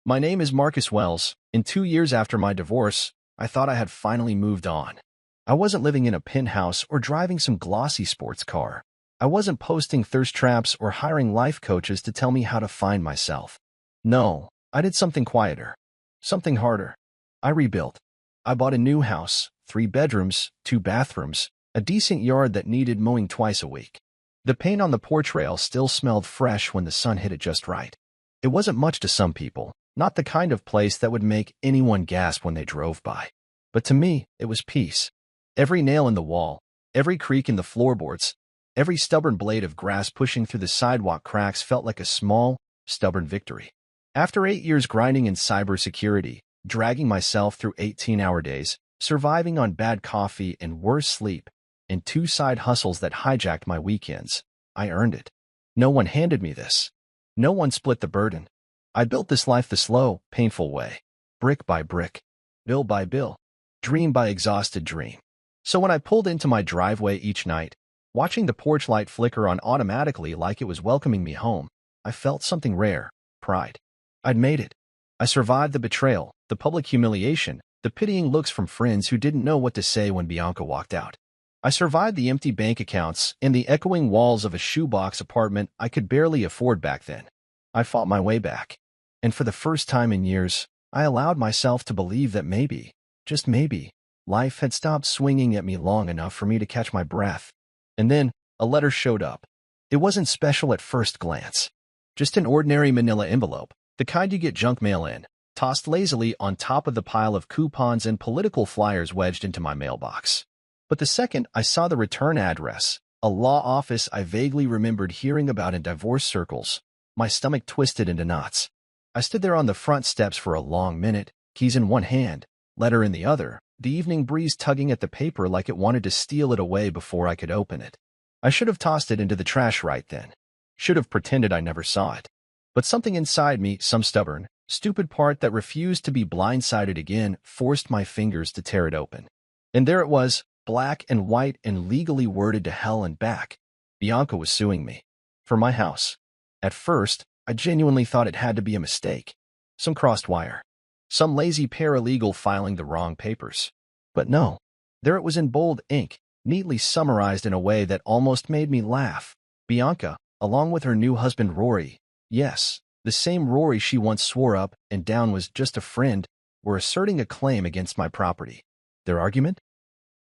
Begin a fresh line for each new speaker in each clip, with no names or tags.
My name is Marcus Wells. In 2 years after my divorce, I thought I had finally moved on. I wasn't living in a penthouse or driving some glossy sports car. I wasn't posting thirst traps or hiring life coaches to tell me how to find myself. No, I did something quieter, something harder. I rebuilt. I bought a new house, 3 bedrooms, 2 bathrooms, a decent yard that needed mowing twice a week. The paint on the porch rail still smelled fresh when the sun hit it just right. It wasn't much to some people, not the kind of place that would make anyone gasp when they drove by. But to me, it was peace. Every nail in the wall, every creak in the floorboards, every stubborn blade of grass pushing through the sidewalk cracks felt like a small, stubborn victory. After 8 years grinding in cybersecurity, dragging myself through 18-hour days, surviving on bad coffee and worse sleep, and 2 side hustles that hijacked my weekends, I earned it. No one handed me this. No one split the burden. I built this life the slow, painful way, brick by brick, bill by bill, dream by exhausted dream. So when I pulled into my driveway each night, watching the porch light flicker on automatically like it was welcoming me home, I felt something rare, pride. I'd made it. I survived the betrayal, the public humiliation, the pitying looks from friends who didn't know what to say when Bianca walked out. I survived the empty bank accounts and the echoing walls of a shoebox apartment I could barely afford back then. I fought my way back. And for the first time in years, I allowed myself to believe that maybe, just maybe, life had stopped swinging at me long enough for me to catch my breath. And then, a letter showed up. It wasn't special at first glance. Just an ordinary manila envelope, the kind you get junk mail in, tossed lazily on top of the pile of coupons and political flyers wedged into my mailbox. But the second I saw the return address, a law office I vaguely remembered hearing about in divorce circles, my stomach twisted into knots. I stood there on the front steps for a long minute, keys in one hand, letter in the other, the evening breeze tugging at the paper like it wanted to steal it away before I could open it. I should have tossed it into the trash right then. Should have pretended I never saw it. But something inside me, some stubborn, stupid part that refused to be blindsided again, forced my fingers to tear it open. And there it was, black and white and legally worded to hell and back. Bianca was suing me. For my house. At first, I genuinely thought it had to be a mistake. Some crossed wire. Some lazy paralegal filing the wrong papers. But no. There it was in bold ink, neatly summarized in a way that almost made me laugh. Bianca, along with her new husband Rory, yes, the same Rory she once swore up and down was just a friend, were asserting a claim against my property. Their argument?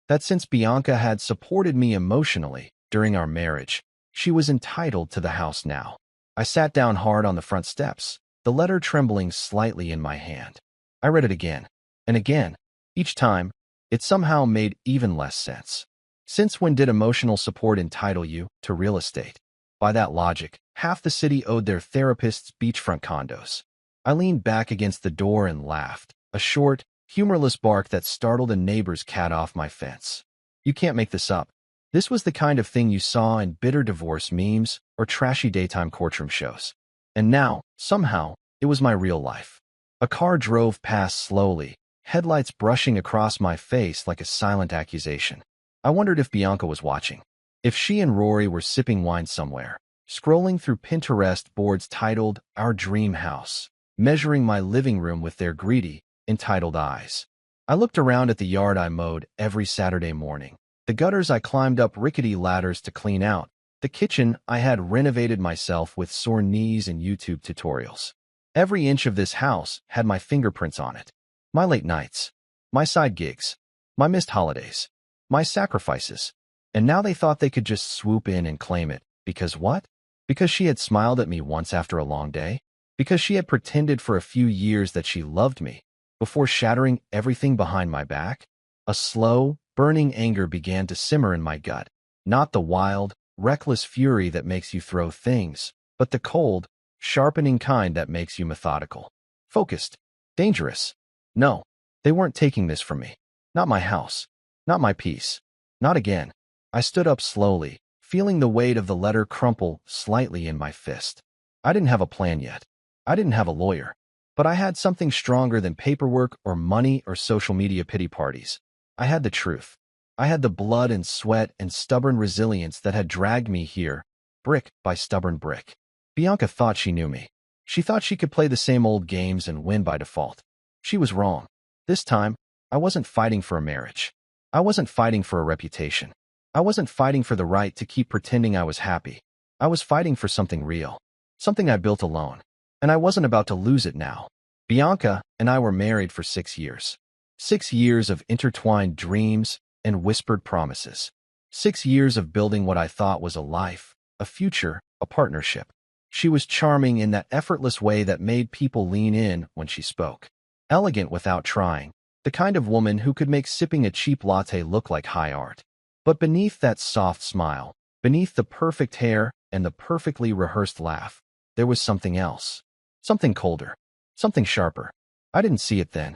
That since Bianca had supported me emotionally during our marriage, she was entitled to the house now. I sat down hard on the front steps, the letter trembling slightly in my hand. I read it again, and again. Each time, it somehow made even less sense. Since when did emotional support entitle you to real estate? By that logic, half the city owed their therapists beachfront condos. I leaned back against the door and laughed, a short, humorless bark that startled a neighbor's cat off my fence. You can't make this up. This was the kind of thing you saw in bitter divorce memes or trashy daytime courtroom shows. And now, somehow, it was my real life. A car drove past slowly, headlights brushing across my face like a silent accusation. I wondered if Bianca was watching. If she and Rory were sipping wine somewhere, scrolling through Pinterest boards titled Our Dream House, measuring my living room with their greedy, entitled eyes. I looked around at the yard I mowed every Saturday morning, the gutters I climbed up rickety ladders to clean out, the kitchen I had renovated myself with sore knees and YouTube tutorials. Every inch of this house had my fingerprints on it. My late nights, my side gigs, my missed holidays, my sacrifices. And now they thought they could just swoop in and claim it. Because what? Because she had smiled at me once after a long day? Because she had pretended for a few years that she loved me, before shattering everything behind my back? A slow, burning anger began to simmer in my gut. Not the wild, reckless fury that makes you throw things, but the cold, sharpening kind that makes you methodical, focused, dangerous. No, they weren't taking this from me. Not my house. Not my peace. Not again. I stood up slowly, feeling the weight of the letter crumple slightly in my fist. I didn't have a plan yet. I didn't have a lawyer. But I had something stronger than paperwork or money or social media pity parties. I had the truth. I had the blood and sweat and stubborn resilience that had dragged me here, brick by stubborn brick. Bianca thought she knew me. She thought she could play the same old games and win by default. She was wrong. This time, I wasn't fighting for a marriage. I wasn't fighting for a reputation. I wasn't fighting for the right to keep pretending I was happy. I was fighting for something real, something I built alone, and I wasn't about to lose it now. Bianca and I were married for 6 years. 6 years of intertwined dreams and whispered promises. 6 years of building what I thought was a life, a future, a partnership. She was charming in that effortless way that made people lean in when she spoke. Elegant without trying, the kind of woman who could make sipping a cheap latte look like high art. But beneath that soft smile, beneath the perfect hair and the perfectly rehearsed laugh, there was something else. Something colder. Something sharper. I didn't see it then.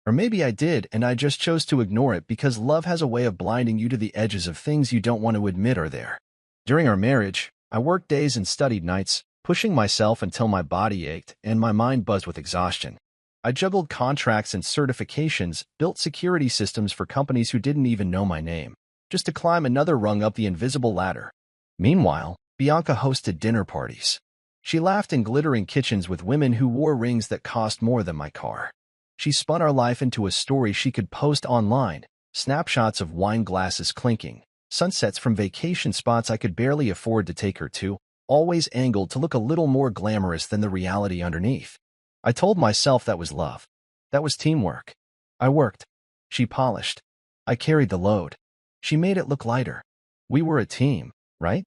Or maybe I did, and I just chose to ignore it because love has a way of blinding you to the edges of things you don't want to admit are there. During our marriage, I worked days and studied nights, pushing myself until my body ached and my mind buzzed with exhaustion. I juggled contracts and certifications, built security systems for companies who didn't even know my name, just to climb another rung up the invisible ladder. Meanwhile, Bianca hosted dinner parties. She laughed in glittering kitchens with women who wore rings that cost more than my car. She spun our life into a story she could post online, snapshots of wine glasses clinking, sunsets from vacation spots I could barely afford to take her to, always angled to look a little more glamorous than the reality underneath. I told myself that was love. That was teamwork. I worked. She polished. I carried the load. She made it look lighter. We were a team, right?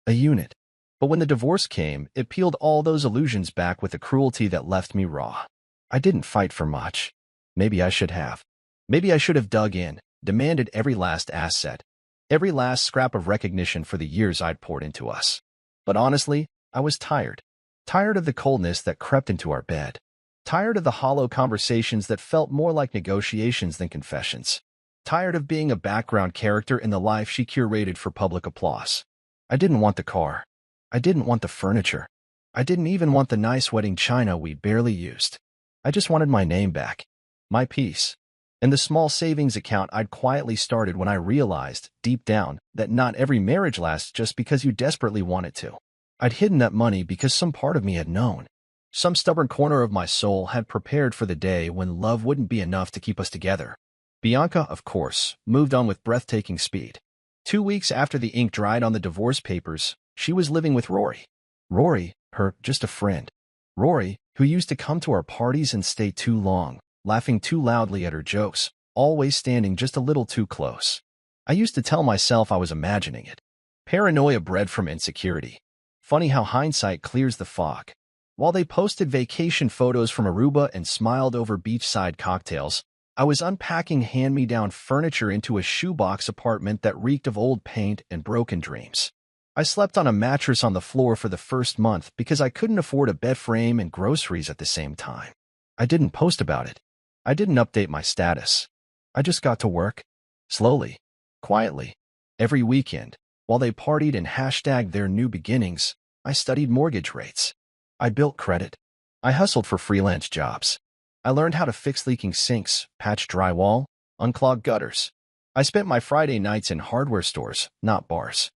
A unit. But when the divorce came, it peeled all those illusions back with a cruelty that left me raw. I didn't fight for much. Maybe I should have. Maybe I should have dug in, demanded every last asset, every last scrap of recognition for the years I'd poured into us. But honestly, I was tired. Tired of the coldness that crept into our bed. Tired of the hollow conversations that felt more like negotiations than confessions. Tired of being a background character in the life she curated for public applause. I didn't want the car. I didn't want the furniture. I didn't even want the nice wedding china we barely used. I just wanted my name back. My peace. And the small savings account I'd quietly started when I realized, deep down, that not every marriage lasts just because you desperately want it to. I'd hidden that money because some part of me had known. Some stubborn corner of my soul had prepared for the day when love wouldn't be enough to keep us together. Bianca, of course, moved on with breathtaking speed. 2 weeks after the ink dried on the divorce papers, she was living with Rory. Rory, just a friend. Rory, who used to come to our parties and stay too long, laughing too loudly at her jokes, always standing just a little too close. I used to tell myself I was imagining it. Paranoia bred from insecurity. Funny how hindsight clears the fog. While they posted vacation photos from Aruba and smiled over beachside cocktails, I was unpacking hand-me-down furniture into a shoebox apartment that reeked of old paint and broken dreams. I slept on a mattress on the floor for the first month because I couldn't afford a bed frame and groceries at the same time. I didn't post about it. I didn't update my status. I just got to work. Slowly. Quietly. Every weekend. While they partied and hashtagged their new beginnings, I studied mortgage rates. I built credit. I hustled for freelance jobs. I learned how to fix leaking sinks, patch drywall, unclog gutters. I spent my Friday nights in hardware stores, not bars.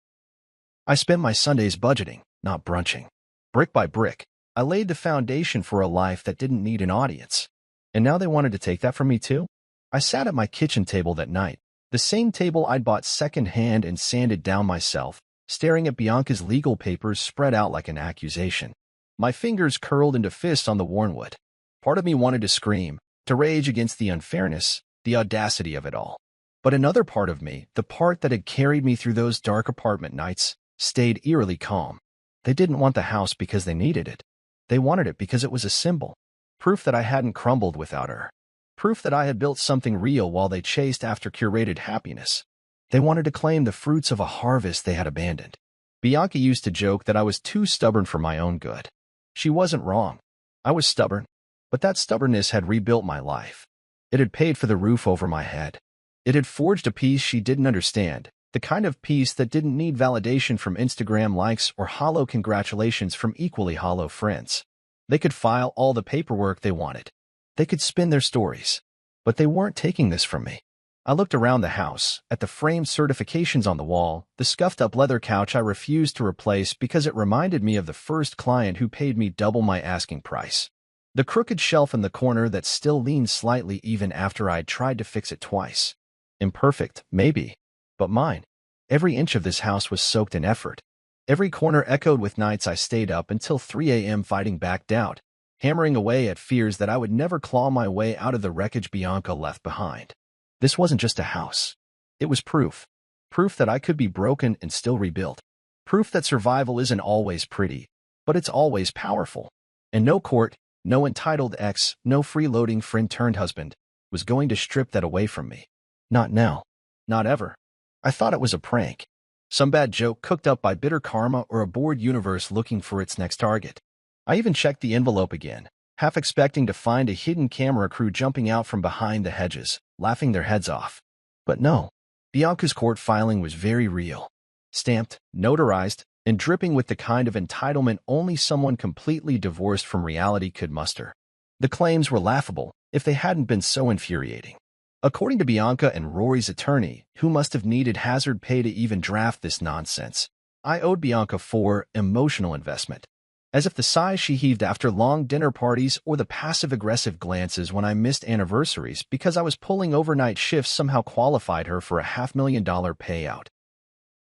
I spent my Sundays budgeting, not brunching. Brick by brick, I laid the foundation for a life that didn't need an audience. And now they wanted to take that from me too? I sat at my kitchen table that night, the same table I'd bought secondhand and sanded down myself, staring at Bianca's legal papers spread out like an accusation. My fingers curled into fists on the worn wood. Part of me wanted to scream, to rage against the unfairness, the audacity of it all. But another part of me, the part that had carried me through those dark apartment nights, stayed eerily calm. They didn't want the house because they needed it. They wanted it because it was a symbol. Proof that I hadn't crumbled without her. Proof that I had built something real while they chased after curated happiness. They wanted to claim the fruits of a harvest they had abandoned. Bianca used to joke that I was too stubborn for my own good. She wasn't wrong. I was stubborn. But that stubbornness had rebuilt my life. It had paid for the roof over my head. It had forged a peace she didn't understand, the kind of peace that didn't need validation from Instagram likes or hollow congratulations from equally hollow friends. They could file all the paperwork they wanted. They could spin their stories. But they weren't taking this from me. I looked around the house, at the framed certifications on the wall, the scuffed-up leather couch I refused to replace because it reminded me of the first client who paid me double my asking price. The crooked shelf in the corner that still leaned slightly even after I'd tried to fix it twice. Imperfect, maybe, but mine. Every inch of this house was soaked in effort. Every corner echoed with nights I stayed up until 3 a.m. fighting back doubt, hammering away at fears that I would never claw my way out of the wreckage Bianca left behind. This wasn't just a house. It was proof. Proof that I could be broken and still rebuilt. Proof that survival isn't always pretty, but it's always powerful. And no court, no entitled ex, no freeloading friend-turned-husband was going to strip that away from me. Not now. Not ever. I thought it was a prank. Some bad joke cooked up by bitter karma or a bored universe looking for its next target. I even checked the envelope again, half expecting to find a hidden camera crew jumping out from behind the hedges, laughing their heads off. But no. Bianca's court filing was very real. Stamped, notarized, and dripping with the kind of entitlement only someone completely divorced from reality could muster. The claims were laughable if they hadn't been so infuriating. According to Bianca and Rory's attorney, who must have needed hazard pay to even draft this nonsense, I owed Bianca for emotional investment. As if the sighs she heaved after long dinner parties or the passive-aggressive glances when I missed anniversaries because I was pulling overnight shifts somehow qualified her for a $500,000 payout.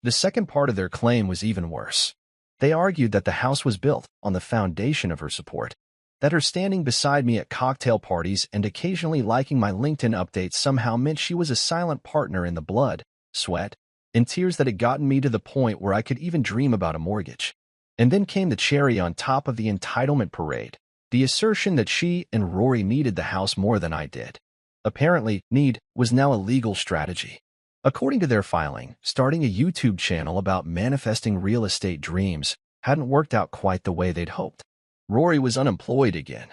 The second part of their claim was even worse. They argued that the house was built on the foundation of her support, that her standing beside me at cocktail parties and occasionally liking my LinkedIn updates somehow meant she was a silent partner in the blood, sweat, and tears that had gotten me to the point where I could even dream about a mortgage. And then came the cherry on top of the entitlement parade, the assertion that she and Rory needed the house more than I did. Apparently, need was now a legal strategy. According to their filing, starting a YouTube channel about manifesting real estate dreams hadn't worked out quite the way they'd hoped. Rory was unemployed again.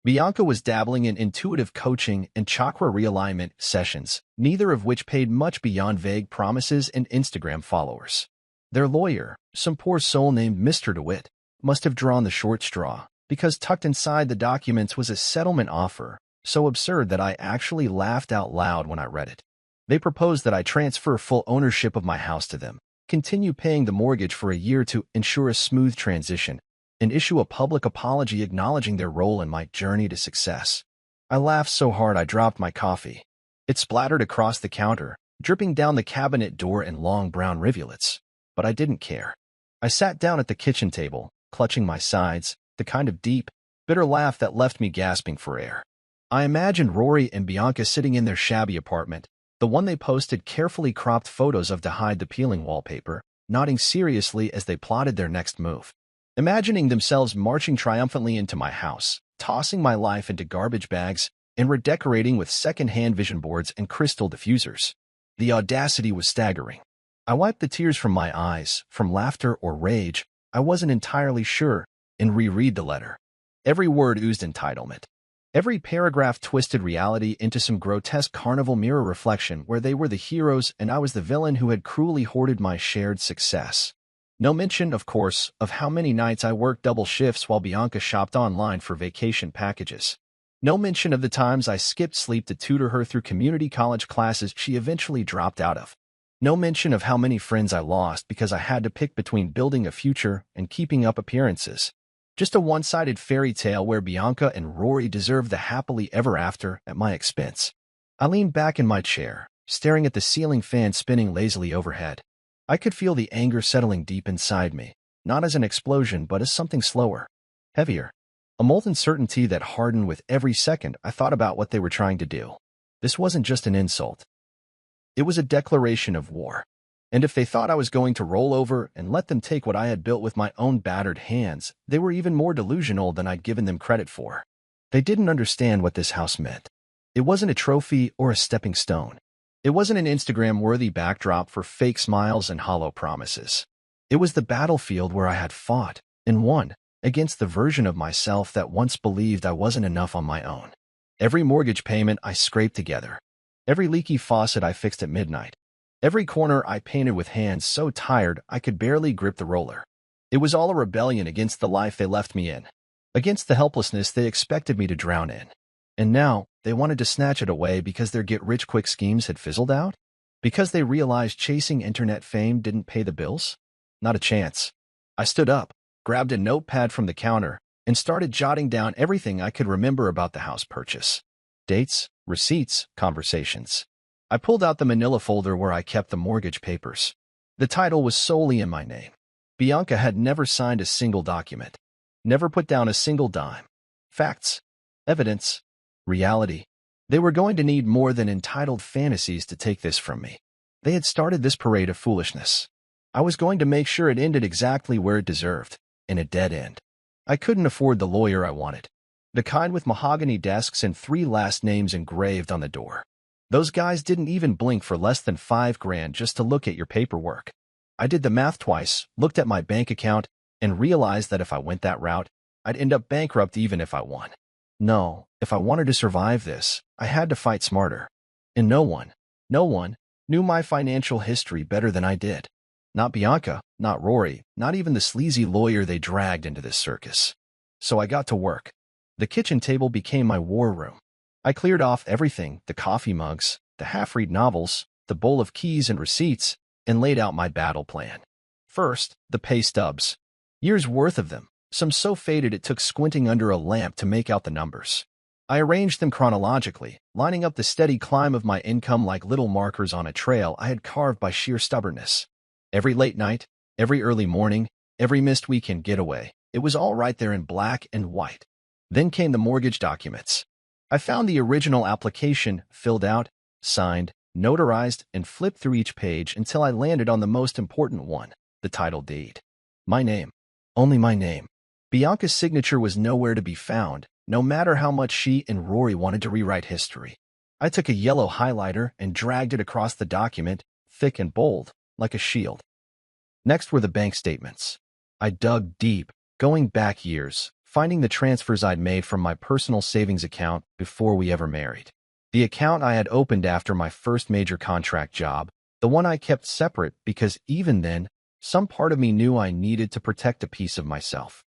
Bianca was dabbling in intuitive coaching and chakra realignment sessions, neither of which paid much beyond vague promises and Instagram followers. Their lawyer, some poor soul named Mr. DeWitt, must have drawn the short straw, because tucked inside the documents was a settlement offer, so absurd that I actually laughed out loud when I read it. They proposed that I transfer full ownership of my house to them, continue paying the mortgage for a year to ensure a smooth transition, and issue a public apology acknowledging their role in my journey to success. I laughed so hard I dropped my coffee. It splattered across the counter, dripping down the cabinet door in long brown rivulets. But I didn't care. I sat down at the kitchen table, clutching my sides, the kind of deep, bitter laugh that left me gasping for air. I imagined Rory and Bianca sitting in their shabby apartment, the one they posted carefully cropped photos of to hide the peeling wallpaper, nodding seriously as they plotted their next move. Imagining themselves marching triumphantly into my house, tossing my life into garbage bags, and redecorating with second-hand vision boards and crystal diffusers. The audacity was staggering. I wiped the tears from my eyes, from laughter or rage, I wasn't entirely sure, and reread the letter. Every word oozed entitlement. Every paragraph twisted reality into some grotesque carnival mirror reflection where they were the heroes and I was the villain who had cruelly hoarded my shared success. No mention, of course, of how many nights I worked double shifts while Bianca shopped online for vacation packages. No mention of the times I skipped sleep to tutor her through community college classes she eventually dropped out of. No mention of how many friends I lost because I had to pick between building a future and keeping up appearances. Just a one-sided fairy tale where Bianca and Rory deserved the happily ever after at my expense. I leaned back in my chair, staring at the ceiling fan spinning lazily overhead. I could feel the anger settling deep inside me, not as an explosion but as something slower, heavier. A molten certainty that hardened with every second I thought about what they were trying to do. This wasn't just an insult. It was a declaration of war. And if they thought I was going to roll over and let them take what I had built with my own battered hands, they were even more delusional than I'd given them credit for. They didn't understand what this house meant. It wasn't a trophy or a stepping stone. It wasn't an Instagram-worthy backdrop for fake smiles and hollow promises. It was the battlefield where I had fought and won against the version of myself that once believed I wasn't enough on my own. Every mortgage payment I scraped together. Every leaky faucet I fixed at midnight. Every corner I painted with hands so tired I could barely grip the roller. It was all a rebellion against the life they left me in, against the helplessness they expected me to drown in. And now, they wanted to snatch it away because their get-rich-quick schemes had fizzled out? Because they realized chasing internet fame didn't pay the bills? Not a chance. I stood up, grabbed a notepad from the counter, and started jotting down everything I could remember about the house purchase. Dates, receipts, conversations. I pulled out the manila folder where I kept the mortgage papers. The title was solely in my name. Bianca had never signed a single document, never put down a single dime. Facts, evidence, reality. They were going to need more than entitled fantasies to take this from me. They had started this parade of foolishness. I was going to make sure it ended exactly where it deserved, in a dead end. I couldn't afford the lawyer I wanted, the kind with mahogany desks and 3 last names engraved on the door. Those guys didn't even blink for less than $5,000 just to look at your paperwork. I did the math twice, looked at my bank account, and realized that if I went that route, I'd end up bankrupt even if I won. No, if I wanted to survive this, I had to fight smarter. And no one knew my financial history better than I did. Not Bianca, not Rory, not even the sleazy lawyer they dragged into this circus. So I got to work. The kitchen table became my war room. I cleared off everything, the coffee mugs, the half-read novels, the bowl of keys and receipts, and laid out my battle plan. First, the pay stubs. Years worth of them, some so faded it took squinting under a lamp to make out the numbers. I arranged them chronologically, lining up the steady climb of my income like little markers on a trail I had carved by sheer stubbornness. Every late night, every early morning, every missed weekend getaway, it was all right there in black and white. Then came the mortgage documents. I found the original application, filled out, signed, notarized, and flipped through each page until I landed on the most important one, the title deed. My name. Only my name. Bianca's signature was nowhere to be found, no matter how much she and Rory wanted to rewrite history. I took a yellow highlighter and dragged it across the document, thick and bold, like a shield. Next were the bank statements. I dug deep, going back years, finding the transfers I'd made from my personal savings account before we ever married. The account I had opened after my first major contract job, the one I kept separate because even then, some part of me knew I needed to protect a piece of myself.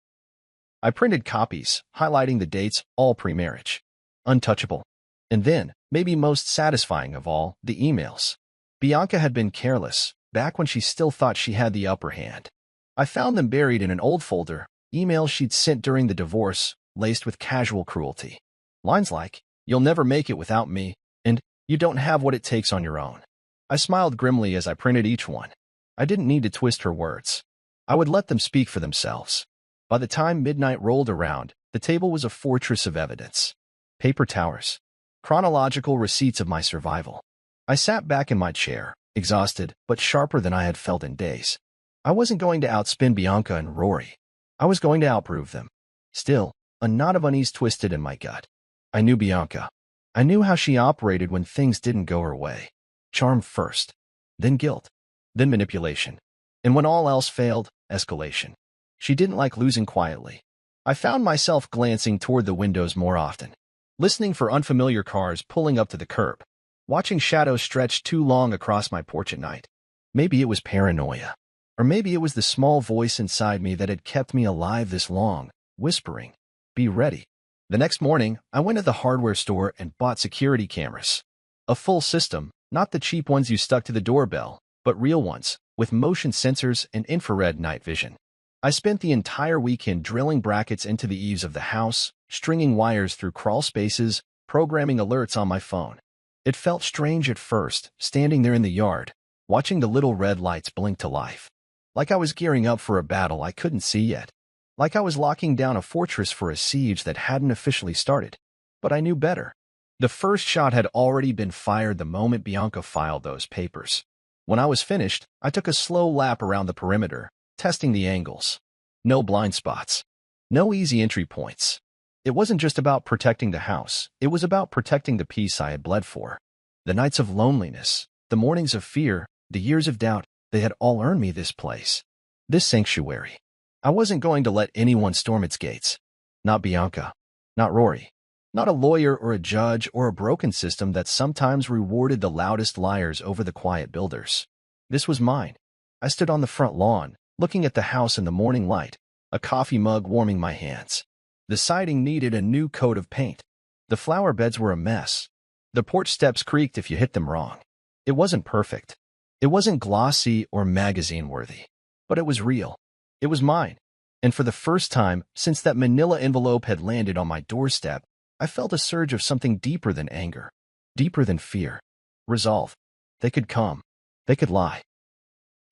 I printed copies, highlighting the dates, all pre-marriage. Untouchable. And then, maybe most satisfying of all, the emails. Bianca had been careless, back when she still thought she had the upper hand. I found them buried in an old folder, emails she'd sent during the divorce, laced with casual cruelty. Lines like, "You'll never make it without me," and "You don't have what it takes on your own." I smiled grimly as I printed each one. I didn't need to twist her words. I would let them speak for themselves. By the time midnight rolled around, the table was a fortress of evidence. Paper towers. Chronological receipts of my survival. I sat back in my chair, exhausted, but sharper than I had felt in days. I wasn't going to outspin Bianca and Rory. I was going to outprove them. Still, a knot of unease twisted in my gut. I knew Bianca. I knew how she operated when things didn't go her way. Charm first, then guilt, then manipulation. And when all else failed, escalation. She didn't like losing quietly. I found myself glancing toward the windows more often, listening for unfamiliar cars pulling up to the curb, watching shadows stretch too long across my porch at night. Maybe it was paranoia. Or maybe it was the small voice inside me that had kept me alive this long, whispering, "Be ready." The next morning, I went to the hardware store and bought security cameras. A full system, not the cheap ones you stuck to the doorbell, but real ones, with motion sensors and infrared night vision. I spent the entire weekend drilling brackets into the eaves of the house, stringing wires through crawl spaces, programming alerts on my phone. It felt strange at first, standing there in the yard, watching the little red lights blink to life. Like I was gearing up for a battle I couldn't see yet. Like I was locking down a fortress for a siege that hadn't officially started. But I knew better. The first shot had already been fired the moment Bianca filed those papers. When I was finished, I took a slow lap around the perimeter, testing the angles. No blind spots. No easy entry points. It wasn't just about protecting the house. It was about protecting the peace I had bled for. The nights of loneliness, the mornings of fear, the years of doubt, they had all earned me this place. This sanctuary. I wasn't going to let anyone storm its gates. Not Bianca. Not Rory. Not a lawyer or a judge or a broken system that sometimes rewarded the loudest liars over the quiet builders. This was mine. I stood on the front lawn, looking at the house in the morning light, a coffee mug warming my hands. The siding needed a new coat of paint. The flower beds were a mess. The porch steps creaked if you hit them wrong. It wasn't perfect. It wasn't glossy or magazine-worthy. But it was real. It was mine. And for the first time since that manila envelope had landed on my doorstep, I felt a surge of something deeper than anger, deeper than fear. Resolve. They could come. They could lie.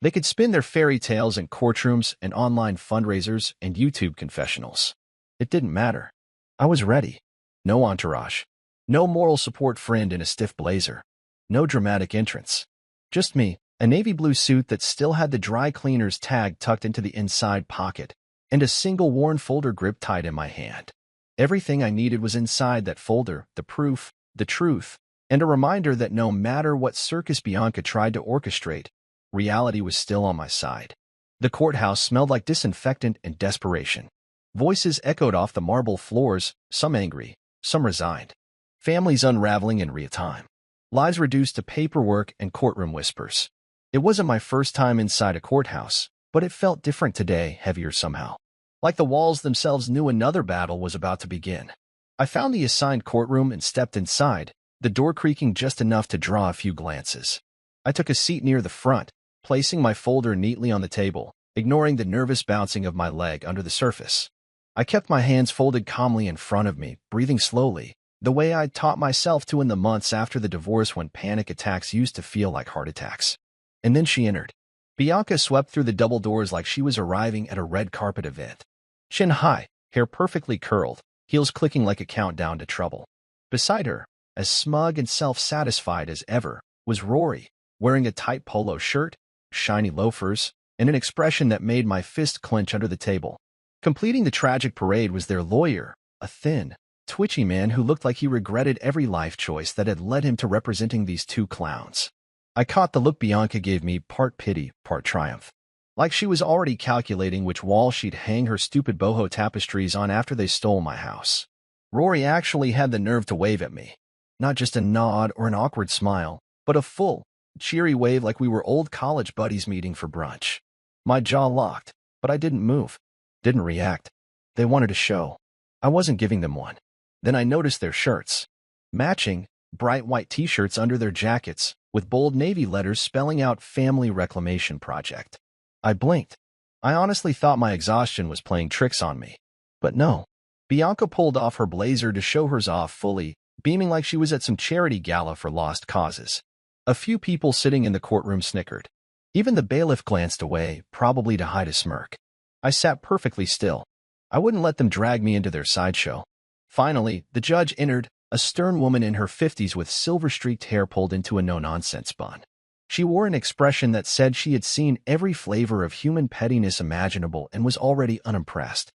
They could spin their fairy tales in courtrooms and online fundraisers and YouTube confessionals. It didn't matter. I was ready. No entourage. No moral support friend in a stiff blazer. No dramatic entrance. Just me, a navy blue suit that still had the dry cleaner's tag tucked into the inside pocket, and a single worn folder grip tied in my hand. Everything I needed was inside that folder, the proof, the truth, and a reminder that no matter what circus Bianca tried to orchestrate, reality was still on my side. The courthouse smelled like disinfectant and desperation. Voices echoed off the marble floors, some angry, some resigned. Families unraveling in real time. Lies reduced to paperwork and courtroom whispers. It wasn't my first time inside a courthouse, but it felt different today, heavier somehow. Like the walls themselves knew another battle was about to begin. I found the assigned courtroom and stepped inside, the door creaking just enough to draw a few glances. I took a seat near the front, placing my folder neatly on the table, ignoring the nervous bouncing of my leg under the surface. I kept my hands folded calmly in front of me, breathing slowly, the way I'd taught myself to in the months after the divorce when panic attacks used to feel like heart attacks. And then she entered. Bianca swept through the double doors like she was arriving at a red carpet event. Chin high, hair perfectly curled, heels clicking like a countdown to trouble. Beside her, as smug and self-satisfied as ever, was Rory, wearing a tight polo shirt, shiny loafers, and an expression that made my fist clench under the table. Completing the tragic parade was their lawyer, a thin, twitchy man who looked like he regretted every life choice that had led him to representing these two clowns. I caught the look Bianca gave me, part pity, part triumph. Like she was already calculating which wall she'd hang her stupid boho tapestries on after they stole my house. Rory actually had the nerve to wave at me. Not just a nod or an awkward smile, but a full, cheery wave like we were old college buddies meeting for brunch. My jaw locked, but I didn't move, didn't react. They wanted a show. I wasn't giving them one. Then I noticed their shirts. Matching, bright white t-shirts under their jackets, with bold navy letters spelling out Family Reclamation Project. I blinked. I honestly thought my exhaustion was playing tricks on me. But no. Bianca pulled off her blazer to show hers off fully, beaming like she was at some charity gala for lost causes. A few people sitting in the courtroom snickered. Even the bailiff glanced away, probably to hide a smirk. I sat perfectly still. I wouldn't let them drag me into their sideshow. Finally, the judge entered, a stern woman in her 50s with silver-streaked hair pulled into a no-nonsense bun. She wore an expression that said she had seen every flavor of human pettiness imaginable and was already unimpressed.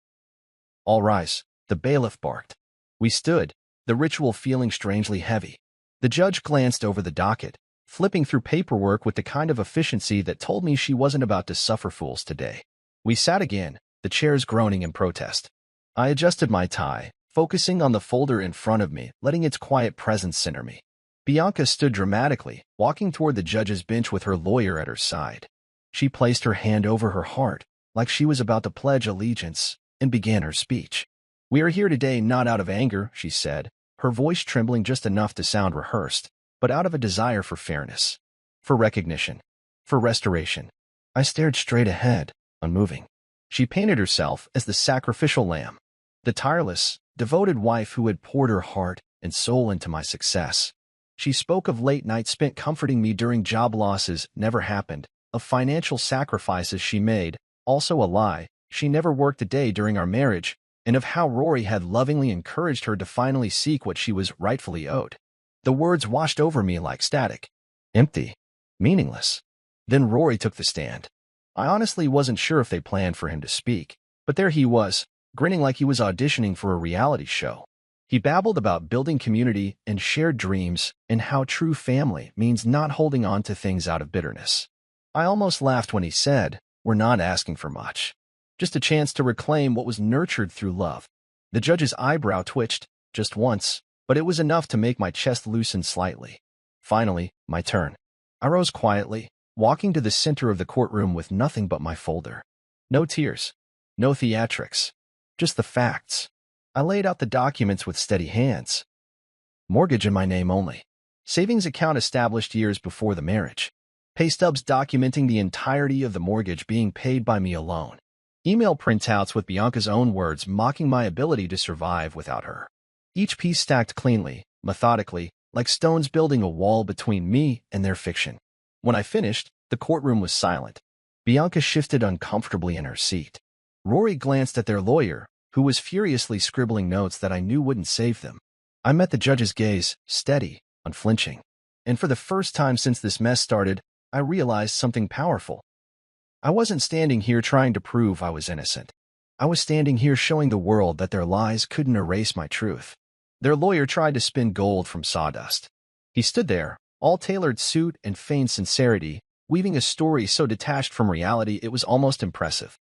"All rise," the bailiff barked. We stood, the ritual feeling strangely heavy. The judge glanced over the docket, flipping through paperwork with the kind of efficiency that told me she wasn't about to suffer fools today. We sat again, the chairs groaning in protest. I adjusted my tie, focusing on the folder in front of me, letting its quiet presence center me. Bianca stood dramatically, walking toward the judge's bench with her lawyer at her side. She placed her hand over her heart, like she was about to pledge allegiance, and began her speech. "We are here today not out of anger," she said, her voice trembling just enough to sound rehearsed, but out of a desire for fairness, for recognition, for restoration. I stared straight ahead, unmoving. She painted herself as the sacrificial lamb, the tireless, devoted wife who had poured her heart and soul into my success. She spoke of late nights spent comforting me during job losses never happened, of financial sacrifices she made, also a lie, she never worked a day during our marriage, and of how Rory had lovingly encouraged her to finally seek what she was rightfully owed. The words washed over me like static. Empty. Meaningless. Then Rory took the stand. I honestly wasn't sure if they planned for him to speak, but there he was, grinning like he was auditioning for a reality show. He babbled about building community and shared dreams and how true family means not holding on to things out of bitterness. I almost laughed when he said, "We're not asking for much. Just a chance to reclaim what was nurtured through love." The judge's eyebrow twitched, just once, but it was enough to make my chest loosen slightly. Finally, my turn. I rose quietly, walking to the center of the courtroom with nothing but my folder. No tears. No theatrics. Just the facts. I laid out the documents with steady hands, Mortgage in my name only. Savings account established years before the marriage. Pay stubs documenting the entirety of the mortgage being paid by me alone. Email printouts with Bianca's own words mocking my ability to survive without her. Each piece stacked cleanly, methodically, like stones building a wall between me and their fiction. When I finished, the courtroom was silent. Bianca shifted uncomfortably in her seat. Rory glanced at their lawyer, who was furiously scribbling notes that I knew wouldn't save them. I met the judge's gaze, steady, unflinching. And for the first time since this mess started, I realized something powerful. I wasn't standing here trying to prove I was innocent. I was standing here showing the world that their lies couldn't erase my truth. Their lawyer tried to spin gold from sawdust. He stood there, all tailored suit and feigned sincerity, weaving a story so detached from reality it was almost impressive.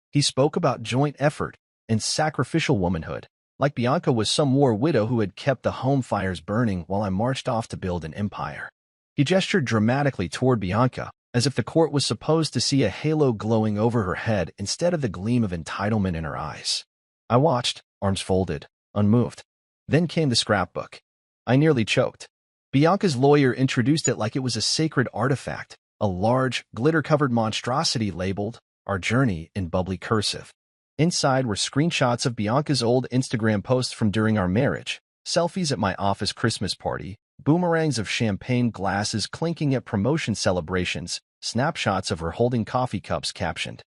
He spoke about joint effort and sacrificial womanhood, like Bianca was some war widow who had kept the home fires burning while I marched off to build an empire. He gestured dramatically toward Bianca, as if the court was supposed to see a halo glowing over her head instead of the gleam of entitlement in her eyes. I watched, arms folded, unmoved. Then came the scrapbook. I nearly choked. Bianca's lawyer introduced it like it was a sacred artifact, a large, glitter-covered monstrosity labeled, "Our Journey," in bubbly cursive. Inside were screenshots of Bianca's old Instagram posts from during our marriage, selfies at my office Christmas party, boomerangs of champagne glasses clinking at promotion celebrations, snapshots of her holding coffee cups captioned,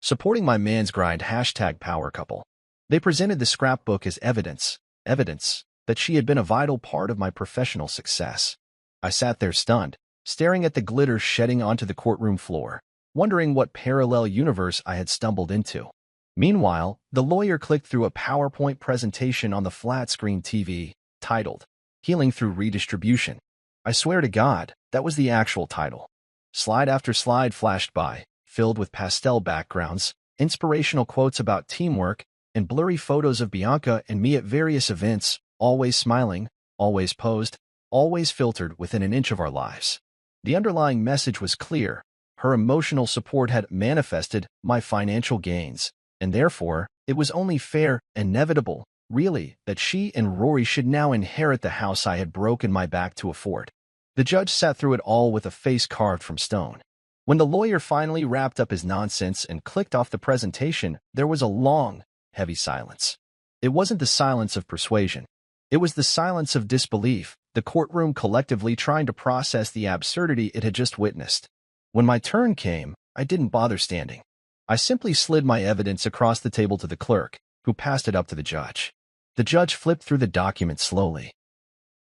"Supporting my man's grind #PowerCouple." They presented the scrapbook as evidence that she had been a vital part of my professional success. I sat there stunned, staring at the glitter shedding onto the courtroom floor, wondering what parallel universe I had stumbled into. Meanwhile, the lawyer clicked through a PowerPoint presentation on the flat-screen TV, titled, "Healing Through Redistribution." I swear to God, that was the actual title. Slide after slide flashed by, filled with pastel backgrounds, inspirational quotes about teamwork, and blurry photos of Bianca and me at various events, always smiling, always posed, always filtered within an inch of our lives. The underlying message was clear. Her emotional support had manifested my financial gains, and therefore, it was only fair, inevitable, really, that she and Rory should now inherit the house I had broken my back to afford. The judge sat through it all with a face carved from stone. When the lawyer finally wrapped up his nonsense and clicked off the presentation, there was a long, heavy silence. It wasn't the silence of persuasion. It was the silence of disbelief, the courtroom collectively trying to process the absurdity it had just witnessed. When my turn came, I didn't bother standing. I simply slid my evidence across the table to the clerk, who passed it up to the judge. The judge flipped through the document slowly.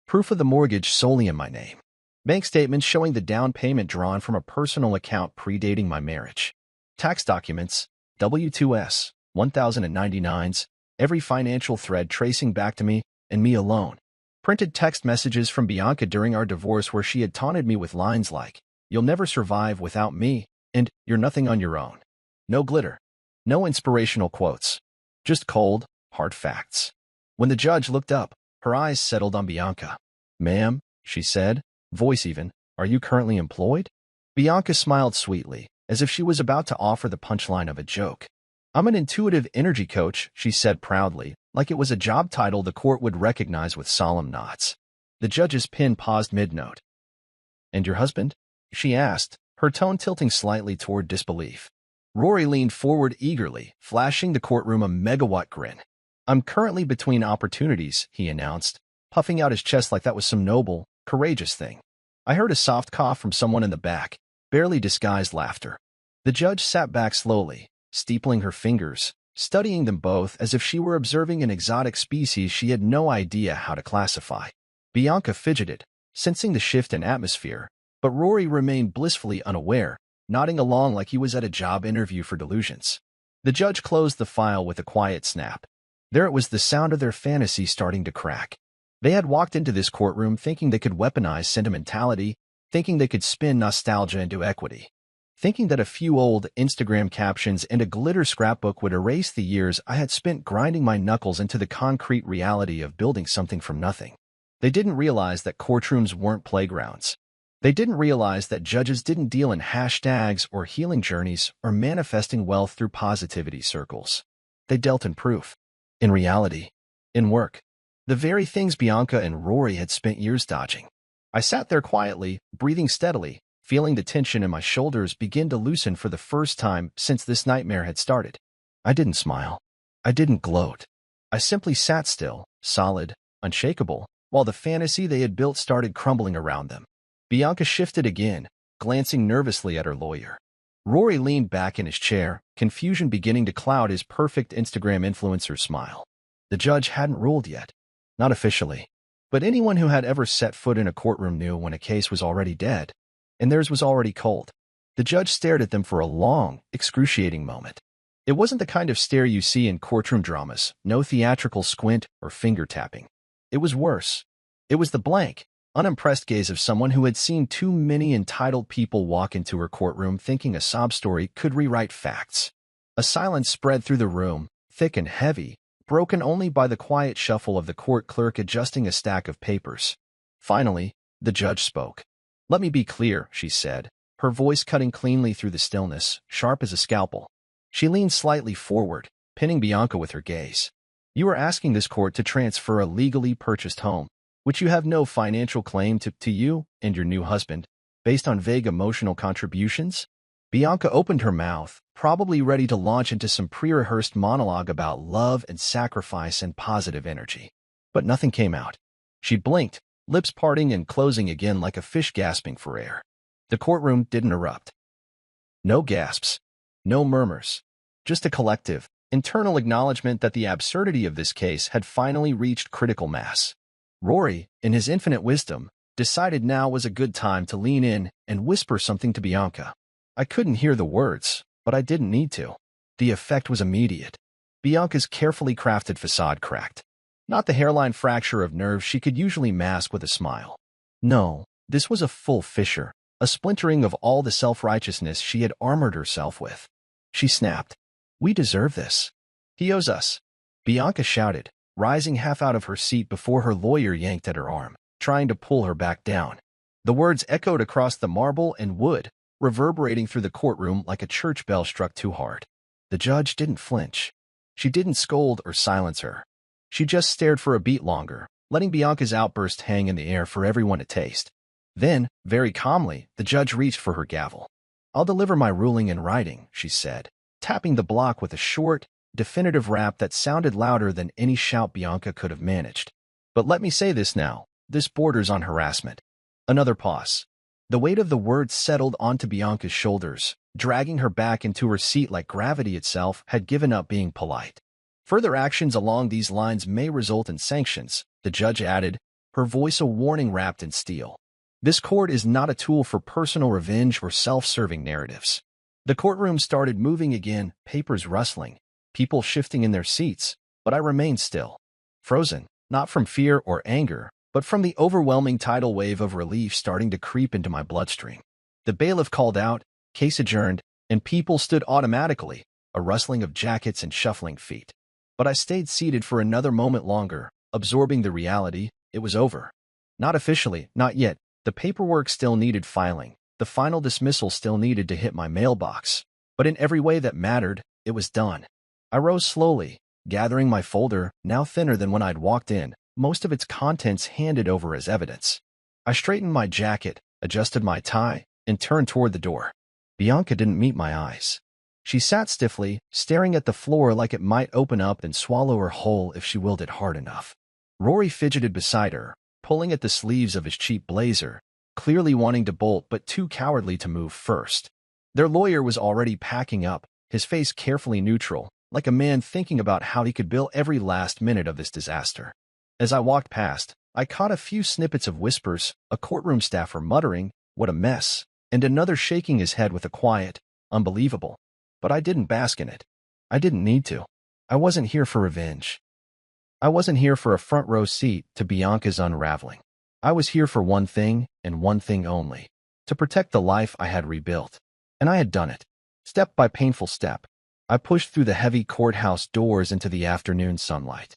Proof of the mortgage solely in my name. Bank statements showing the down payment drawn from a personal account predating my marriage. Tax documents, W-2s, 1099s, every financial thread tracing back to me and me alone. Printed text messages from Bianca during our divorce where she had taunted me with lines like, "You'll never survive without me," and "You're nothing on your own." No glitter. No inspirational quotes. Just cold, hard facts. When the judge looked up, her eyes settled on Bianca. "Ma'am," she said, voice even, "are you currently employed?" Bianca smiled sweetly, as if she was about to offer the punchline of a joke. "I'm an intuitive energy coach," she said proudly, like it was a job title the court would recognize with solemn nods. The judge's pen paused mid-note. "And your husband?" she asked, her tone tilting slightly toward disbelief. Rory leaned forward eagerly, flashing the courtroom a megawatt grin. "I'm currently between opportunities," he announced, puffing out his chest like that was some noble, courageous thing. I heard a soft cough from someone in the back, barely disguised laughter. The judge sat back slowly, steepling her fingers, studying them both as if she were observing an exotic species she had no idea how to classify. Bianca fidgeted, sensing the shift in atmosphere, but Rory remained blissfully unaware, nodding along like he was at a job interview for delusions. The judge closed the file with a quiet snap. There it was, the sound of their fantasy starting to crack. They had walked into this courtroom thinking they could weaponize sentimentality, thinking they could spin nostalgia into equity, thinking that a few old Instagram captions and a glitter scrapbook would erase the years I had spent grinding my knuckles into the concrete reality of building something from nothing. They didn't realize that courtrooms weren't playgrounds. They didn't realize that judges didn't deal in hashtags or healing journeys or manifesting wealth through positivity circles. They dealt in proof, in reality, in work. The very things Bianca and Rory had spent years dodging. I sat there quietly, breathing steadily, feeling the tension in my shoulders begin to loosen for the first time since this nightmare had started. I didn't smile. I didn't gloat. I simply sat still, solid, unshakable, while the fantasy they had built started crumbling around them. Bianca shifted again, glancing nervously at her lawyer. Rory leaned back in his chair, confusion beginning to cloud his perfect Instagram influencer smile. The judge hadn't ruled yet. Not officially. But anyone who had ever set foot in a courtroom knew when a case was already dead, and theirs was already cold. The judge stared at them for a long, excruciating moment. It wasn't the kind of stare you see in courtroom dramas, no theatrical squint or finger tapping. It was worse. It was the blank, unimpressed gaze of someone who had seen too many entitled people walk into her courtroom thinking a sob story could rewrite facts. A silence spread through the room, thick and heavy, broken only by the quiet shuffle of the court clerk adjusting a stack of papers. Finally, the judge spoke. "Let me be clear," she said, her voice cutting cleanly through the stillness, sharp as a scalpel. She leaned slightly forward, pinning Bianca with her gaze. "You are asking this court to transfer a legally purchased home, which you have no financial claim to you and your new husband, based on vague emotional contributions?" Bianca opened her mouth, probably ready to launch into some pre-rehearsed monologue about love and sacrifice and positive energy. But nothing came out. She blinked, lips parting and closing again like a fish gasping for air. The courtroom didn't erupt. No gasps. No murmurs. Just a collective, internal acknowledgement that the absurdity of this case had finally reached critical mass. Rory, in his infinite wisdom, decided now was a good time to lean in and whisper something to Bianca. I couldn't hear the words, but I didn't need to. The effect was immediate. Bianca's carefully crafted facade cracked. Not the hairline fracture of nerve she could usually mask with a smile. No, this was a full fissure, a splintering of all the self-righteousness she had armored herself with. She snapped. "We deserve this. He owes us." Bianca shouted, rising half out of her seat before her lawyer yanked at her arm, trying to pull her back down. The words echoed across the marble and wood, reverberating through the courtroom like a church bell struck too hard. The judge didn't flinch. She didn't scold or silence her. She just stared for a beat longer, letting Bianca's outburst hang in the air for everyone to taste. Then, very calmly, the judge reached for her gavel. "I'll deliver my ruling in writing," she said, tapping the block with a short, definitive rap that sounded louder than any shout Bianca could have managed. "But let me say this now, this borders on harassment." Another pause. The weight of the words settled onto Bianca's shoulders, dragging her back into her seat like gravity itself had given up being polite. "Further actions along these lines may result in sanctions," the judge added, her voice a warning wrapped in steel. "This court is not a tool for personal revenge or self-serving narratives." The courtroom started moving again, papers rustling, people shifting in their seats, but I remained still. Frozen, not from fear or anger, but from the overwhelming tidal wave of relief starting to creep into my bloodstream. The bailiff called out, "Case adjourned," and people stood automatically, a rustling of jackets and shuffling feet. But I stayed seated for another moment longer, absorbing the reality, it was over. Not officially, not yet. The paperwork still needed filing, the final dismissal still needed to hit my mailbox. But in every way that mattered, it was done. I rose slowly, gathering my folder, now thinner than when I'd walked in, most of its contents handed over as evidence. I straightened my jacket, adjusted my tie, and turned toward the door. Bianca didn't meet my eyes. She sat stiffly, staring at the floor like it might open up and swallow her whole if she willed it hard enough. Rory fidgeted beside her, pulling at the sleeves of his cheap blazer, clearly wanting to bolt but too cowardly to move first. Their lawyer was already packing up, his face carefully neutral, like a man thinking about how he could bill every last minute of this disaster. As I walked past, I caught a few snippets of whispers, a courtroom staffer muttering, "What a mess," and another shaking his head with a quiet, "Unbelievable." But I didn't bask in it. I didn't need to. I wasn't here for revenge. I wasn't here for a front row seat to Bianca's unraveling. I was here for one thing, and one thing only, to protect the life I had rebuilt. And I had done it. Step by painful step, I pushed through the heavy courthouse doors into the afternoon sunlight.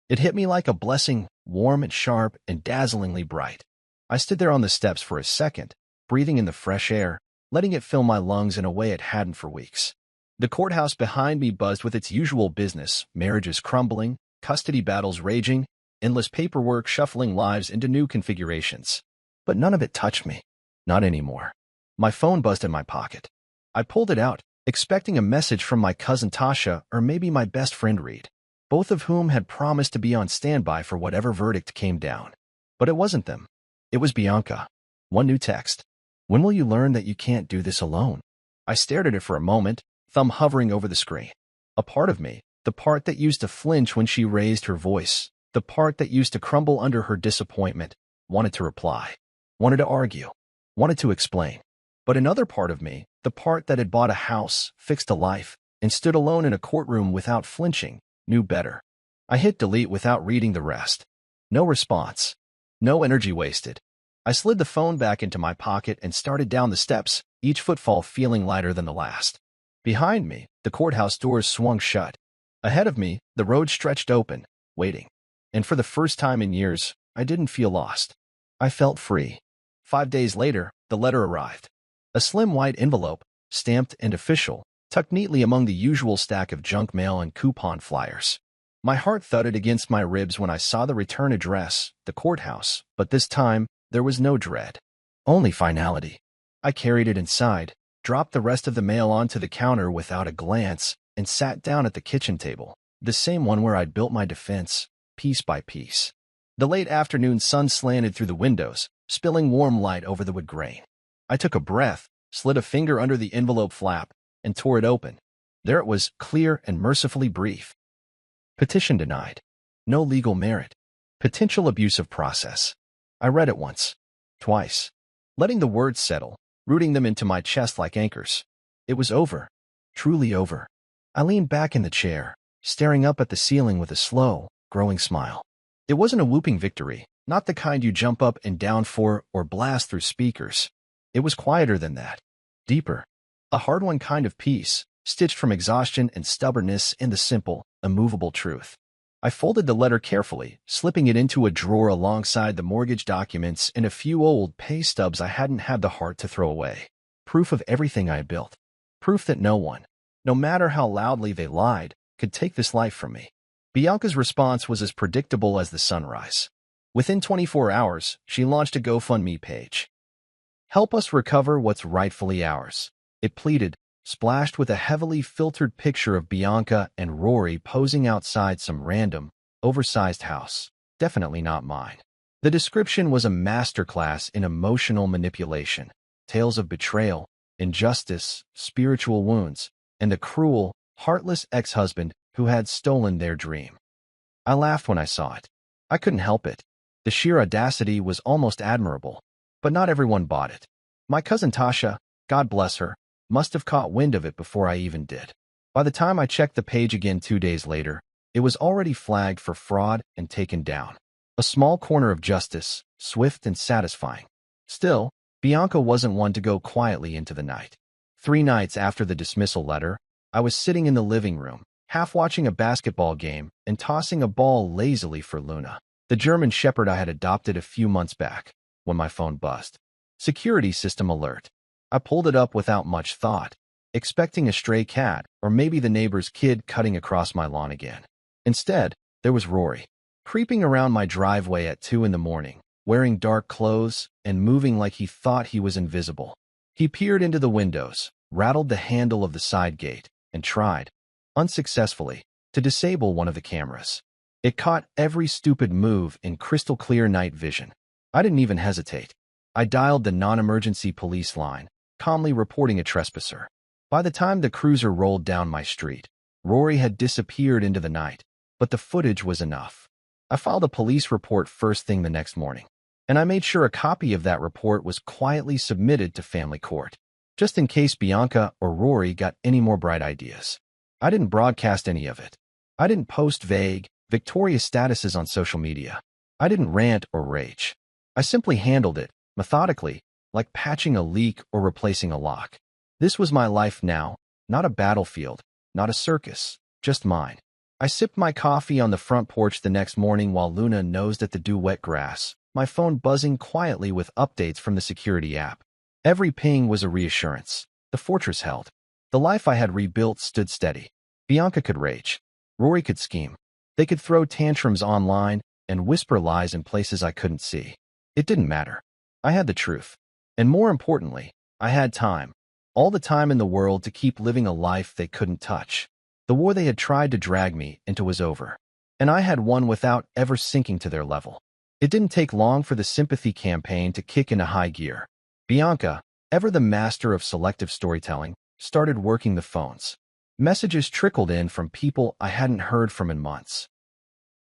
It hit me like a blessing, warm and sharp and dazzlingly bright. I stood there on the steps for a second, breathing in the fresh air, letting it fill my lungs in a way it hadn't for weeks. The courthouse behind me buzzed with its usual business, marriages crumbling, custody battles raging, endless paperwork shuffling lives into new configurations. But none of it touched me. Not anymore. My phone buzzed in my pocket. I pulled it out, expecting a message from my cousin Tasha or maybe my best friend Reed, both of whom had promised to be on standby for whatever verdict came down. But it wasn't them. It was Bianca. One new text. When will you learn that you can't do this alone? I stared at it for a moment, thumb hovering over the screen. A part of me, the part that used to flinch when she raised her voice, the part that used to crumble under her disappointment, wanted to reply, wanted to argue, wanted to explain. But another part of me, the part that had bought a house, fixed a life, and stood alone in a courtroom without flinching, knew better. I hit delete without reading the rest. No response. No energy wasted. I slid the phone back into my pocket and started down the steps, each footfall feeling lighter than the last. Behind me, the courthouse doors swung shut. Ahead of me, the road stretched open, waiting. And for the first time in years, I didn't feel lost. I felt free. 5 days later, the letter arrived. A slim white envelope, stamped and official, tucked neatly among the usual stack of junk mail and coupon flyers. My heart thudded against my ribs when I saw the return address, the courthouse, but this time, there was no dread. Only finality. I carried it inside, dropped the rest of the mail onto the counter without a glance, and sat down at the kitchen table, the same one where I'd built my defense, piece by piece. The late afternoon sun slanted through the windows, spilling warm light over the wood grain. I took a breath, slid a finger under the envelope flap, and tore it open. There it was, clear and mercifully brief. Petition denied. No legal merit. Potential abusive process. I read it once. Twice. Letting the words settle, rooting them into my chest like anchors. It was over. Truly over. I leaned back in the chair, staring up at the ceiling with a slow, growing smile. It wasn't a whooping victory, not the kind you jump up and down for or blast through speakers. It was quieter than that. Deeper. A hard-won kind of peace, stitched from exhaustion and stubbornness in the simple, immovable truth. I folded the letter carefully, slipping it into a drawer alongside the mortgage documents and a few old pay stubs I hadn't had the heart to throw away. Proof of everything I had built. Proof that no one, no matter how loudly they lied, could take this life from me. Bianca's response was as predictable as the sunrise. Within 24 hours, she launched a GoFundMe page. Help us recover what's rightfully ours, it pleaded, splashed with a heavily filtered picture of Bianca and Rory posing outside some random, oversized house. Definitely not mine. The description was a masterclass in emotional manipulation, tales of betrayal, injustice, spiritual wounds, and the cruel, heartless ex-husband who had stolen their dream. I laughed when I saw it. I couldn't help it. The sheer audacity was almost admirable, but not everyone bought it. My cousin Tasha, God bless her, must have caught wind of it before I even did. By the time I checked the page again 2 days later, it was already flagged for fraud and taken down. A small corner of justice, swift and satisfying. Still, Bianca wasn't one to go quietly into the night. 3 nights after the dismissal letter, I was sitting in the living room, half watching a basketball game and tossing a ball lazily for Luna, the German shepherd I had adopted a few months back, when my phone buzzed. Security system alert. I pulled it up without much thought, expecting a stray cat or maybe the neighbor's kid cutting across my lawn again. Instead, there was Rory, creeping around my driveway at 2 in the morning, wearing dark clothes and moving like he thought he was invisible. He peered into the windows, rattled the handle of the side gate, and tried, unsuccessfully, to disable one of the cameras. It caught every stupid move in crystal-clear night vision. I didn't even hesitate. I dialed the non-emergency police line, calmly reporting a trespasser. By the time the cruiser rolled down my street, Rory had disappeared into the night, but the footage was enough. I filed a police report first thing the next morning, and I made sure a copy of that report was quietly submitted to family court, just in case Bianca or Rory got any more bright ideas. I didn't broadcast any of it. I didn't post vague, victorious statuses on social media. I didn't rant or rage. I simply handled it, methodically, like patching a leak or replacing a lock. This was my life now, not a battlefield, not a circus, just mine. I sipped my coffee on the front porch the next morning while Luna nosed at the dew-wet grass, my phone buzzing quietly with updates from the security app. Every ping was a reassurance. The fortress held. The life I had rebuilt stood steady. Bianca could rage. Rory could scheme. They could throw tantrums online, and whisper lies in places I couldn't see. It didn't matter. I had the truth. And more importantly, I had time. All the time in the world to keep living a life they couldn't touch. The war they had tried to drag me into was over. And I had won without ever sinking to their level. It didn't take long for the sympathy campaign to kick into high gear. Bianca, ever the master of selective storytelling, started working the phones. Messages trickled in from people I hadn't heard from in months.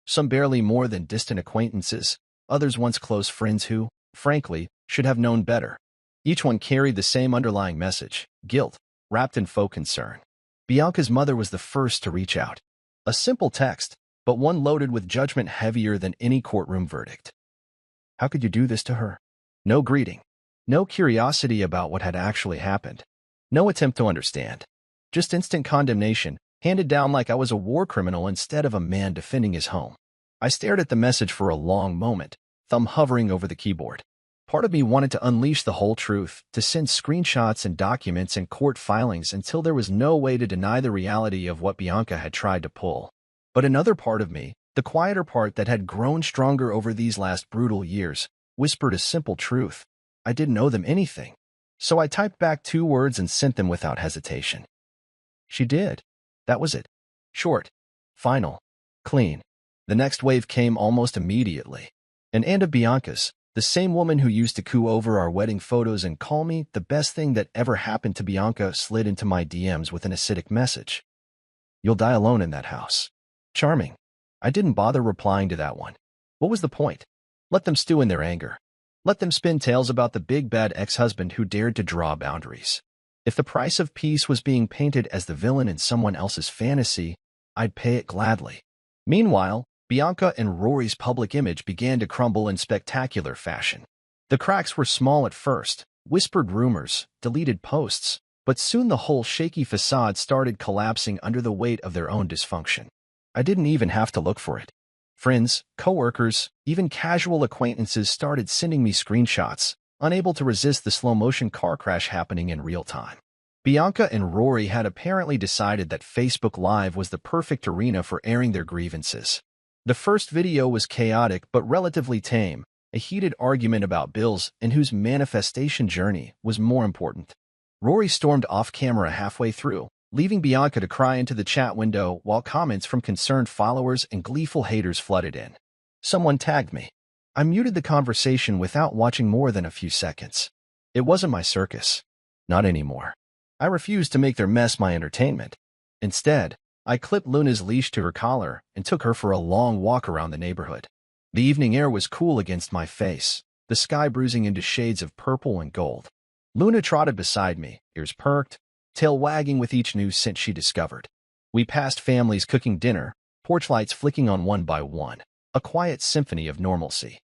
Some barely more than distant acquaintances, others once close friends who, frankly, should have known better. Each one carried the same underlying message, guilt, wrapped in faux concern. Bianca's mother was the first to reach out. A simple text, but one loaded with judgment heavier than any courtroom verdict. How could you do this to her? No greeting. No curiosity about what had actually happened. No attempt to understand. Just instant condemnation, handed down like I was a war criminal instead of a man defending his home. I stared at the message for a long moment, thumb hovering over the keyboard. Part of me wanted to unleash the whole truth, to send screenshots and documents and court filings until there was no way to deny the reality of what Bianca had tried to pull. But another part of me, the quieter part that had grown stronger over these last brutal years, whispered a simple truth. I didn't owe them anything. So I typed back 2 words and sent them without hesitation. She did. That was it. Short, final, clean. The next wave came almost immediately. An aunt of Bianca's, the same woman who used to coo over our wedding photos and call me the best thing that ever happened to Bianca, slid into my DMs with an acidic message. You'll die alone in that house. Charming. I didn't bother replying to that one. What was the point? Let them stew in their anger. Let them spin tales about the big bad ex-husband who dared to draw boundaries. If the price of peace was being painted as the villain in someone else's fantasy, I'd pay it gladly. Meanwhile, Bianca and Rory's public image began to crumble in spectacular fashion. The cracks were small at first, whispered rumors, deleted posts, but soon the whole shaky facade started collapsing under the weight of their own dysfunction. I didn't even have to look for it. Friends, coworkers, even casual acquaintances started sending me screenshots, unable to resist the slow-motion car crash happening in real time. Bianca and Rory had apparently decided that Facebook Live was the perfect arena for airing their grievances. The first video was chaotic but relatively tame, a heated argument about bills and whose manifestation journey was more important. Rory stormed off-camera halfway through, leaving Bianca to cry into the chat window while comments from concerned followers and gleeful haters flooded in. Someone tagged me. I muted the conversation without watching more than a few seconds. It wasn't my circus. Not anymore. I refused to make their mess my entertainment. Instead, I clipped Luna's leash to her collar and took her for a long walk around the neighborhood. The evening air was cool against my face, the sky bruising into shades of purple and gold. Luna trotted beside me, ears perked, tail wagging with each new scent she discovered. We passed families cooking dinner, porch lights flicking on one by one, a quiet symphony of normalcy.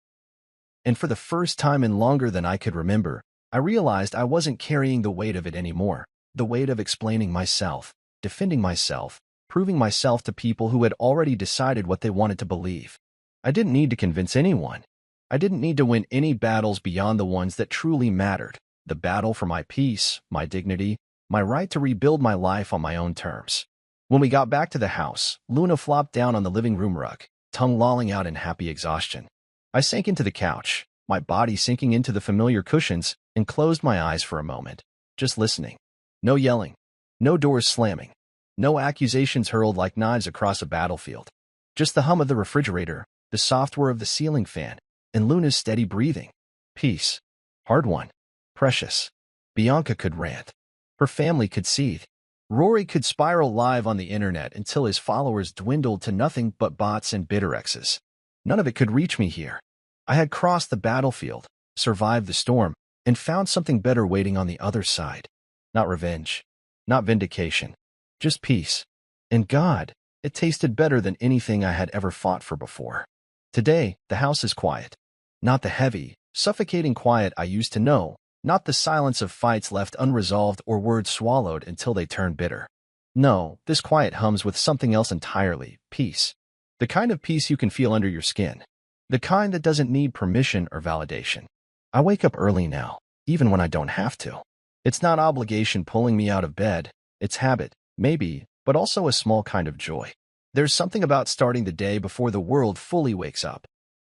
And for the first time in longer than I could remember, I realized I wasn't carrying the weight of it anymore, the weight of explaining myself, defending myself, proving myself to people who had already decided what they wanted to believe. I didn't need to convince anyone. I didn't need to win any battles beyond the ones that truly mattered, the battle for my peace, my dignity, my right to rebuild my life on my own terms. When we got back to the house, Luna flopped down on the living room rug, tongue lolling out in happy exhaustion. I sank into the couch, my body sinking into the familiar cushions, and closed my eyes for a moment, just listening. No yelling, no doors slamming, no accusations hurled like knives across a battlefield. Just the hum of the refrigerator, the soft whir of the ceiling fan, and Luna's steady breathing. Peace. Hard won. Precious. Bianca could rant. Her family could seethe. Rory could spiral live on the internet until his followers dwindled to nothing but bots and bitter exes. None of it could reach me here. I had crossed the battlefield, survived the storm, and found something better waiting on the other side. Not revenge. Not vindication. Just peace. And God, it tasted better than anything I had ever fought for before. Today, the house is quiet. Not the heavy, suffocating quiet I used to know. Not the silence of fights left unresolved or words swallowed until they turned bitter. No, this quiet hums with something else entirely, peace. The kind of peace you can feel under your skin. The kind that doesn't need permission or validation. I wake up early now, even when I don't have to. It's not obligation pulling me out of bed. It's habit, maybe, but also a small kind of joy. There's something about starting the day before the world fully wakes up.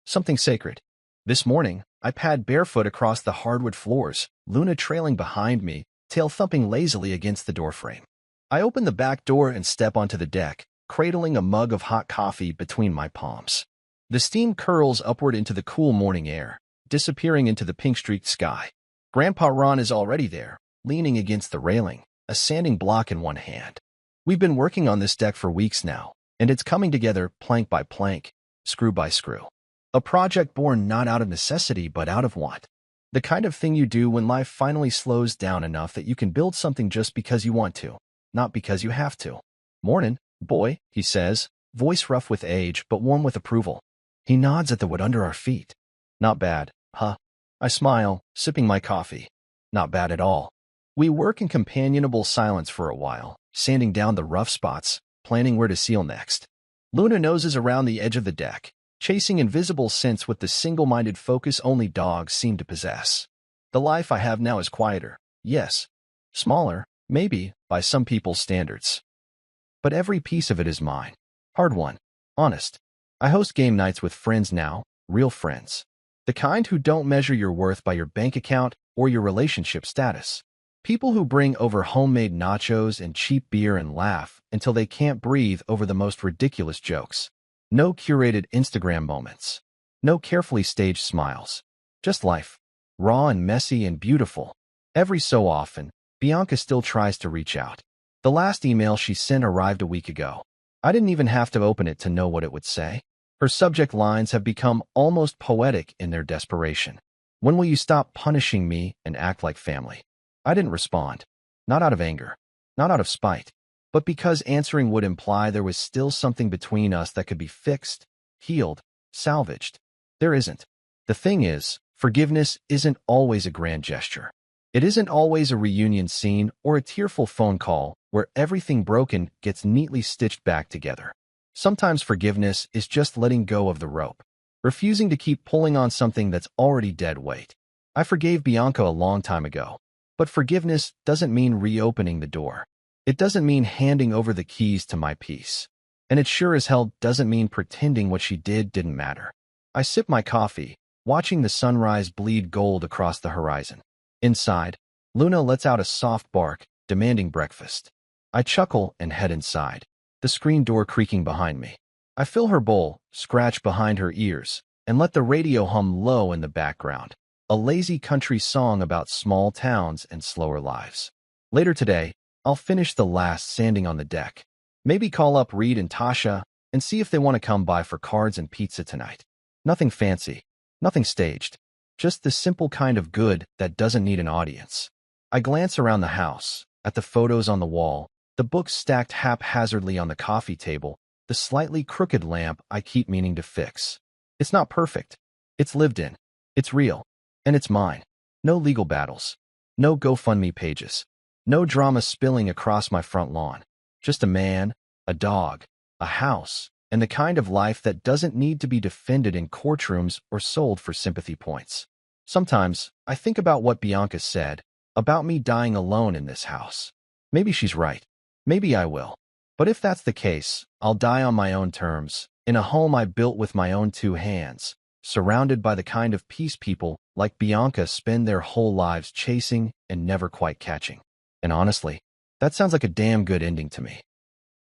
something sacred. This morning, I pad barefoot across the hardwood floors, Luna trailing behind me, tail thumping lazily against the doorframe. I open the back door and step onto the deck, cradling a mug of hot coffee between my palms. The steam curls upward into the cool morning air, disappearing into the pink-streaked sky. Grandpa Ron is already there, leaning against the railing, a sanding block in one hand. We've been working on this deck for weeks now, and it's coming together plank by plank, screw by screw. A project born not out of necessity but out of want. The kind of thing you do when life finally slows down enough that you can build something just because you want to, not because you have to. "Mornin', boy," he says, voice rough with age but warm with approval. He nods at the wood under our feet. "Not bad, huh?" I smile, sipping my coffee. "Not bad at all." We work in companionable silence for a while, sanding down the rough spots, planning where to seal next. Luna noses around the edge of the deck, chasing invisible scents with the single-minded focus only dogs seem to possess. The life I have now is quieter, yes. Smaller, maybe, by some people's standards. But every piece of it is mine. Hard-won. Honest. I host game nights with friends now, real friends. The kind who don't measure your worth by your bank account or your relationship status. People who bring over homemade nachos and cheap beer and laugh until they can't breathe over the most ridiculous jokes. No curated Instagram moments. No carefully staged smiles. Just life. Raw and messy and beautiful. Every so often, Bianca still tries to reach out. The last email she sent arrived a week ago. I didn't even have to open it to know what it would say. Her subject lines have become almost poetic in their desperation. "When will you stop punishing me and act like family?" I didn't respond. Not out of anger. Not out of spite. But because answering would imply there was still something between us that could be fixed, healed, salvaged. There isn't. The thing is, forgiveness isn't always a grand gesture. It isn't always a reunion scene or a tearful phone call where everything broken gets neatly stitched back together. Sometimes forgiveness is just letting go of the rope, refusing to keep pulling on something that's already dead weight. I forgave Bianca a long time ago, but forgiveness doesn't mean reopening the door. It doesn't mean handing over the keys to my peace. And it sure as hell doesn't mean pretending what she did didn't matter. I sip my coffee, watching the sunrise bleed gold across the horizon. Inside, Luna lets out a soft bark, demanding breakfast. I chuckle and head inside, the screen door creaking behind me. I fill her bowl, scratch behind her ears, and let the radio hum low in the background, a lazy country song about small towns and slower lives. Later today, I'll finish the last sanding on the deck. Maybe call up Reed and Tasha and see if they want to come by for cards and pizza tonight. Nothing fancy, nothing staged, just the simple kind of good that doesn't need an audience. I glance around the house, at the photos on the wall, the books stacked haphazardly on the coffee table, the slightly crooked lamp I keep meaning to fix. It's not perfect. It's lived in. It's real. And it's mine. No legal battles. No GoFundMe pages. No drama spilling across my front lawn. Just a man, a dog, a house, and the kind of life that doesn't need to be defended in courtrooms or sold for sympathy points. Sometimes, I think about what Bianca said, about me dying alone in this house. Maybe she's right. Maybe I will. But if that's the case, I'll die on my own terms, in a home I built with my own two hands, surrounded by the kind of peace people like Bianca spend their whole lives chasing and never quite catching. And honestly, that sounds like a damn good ending to me.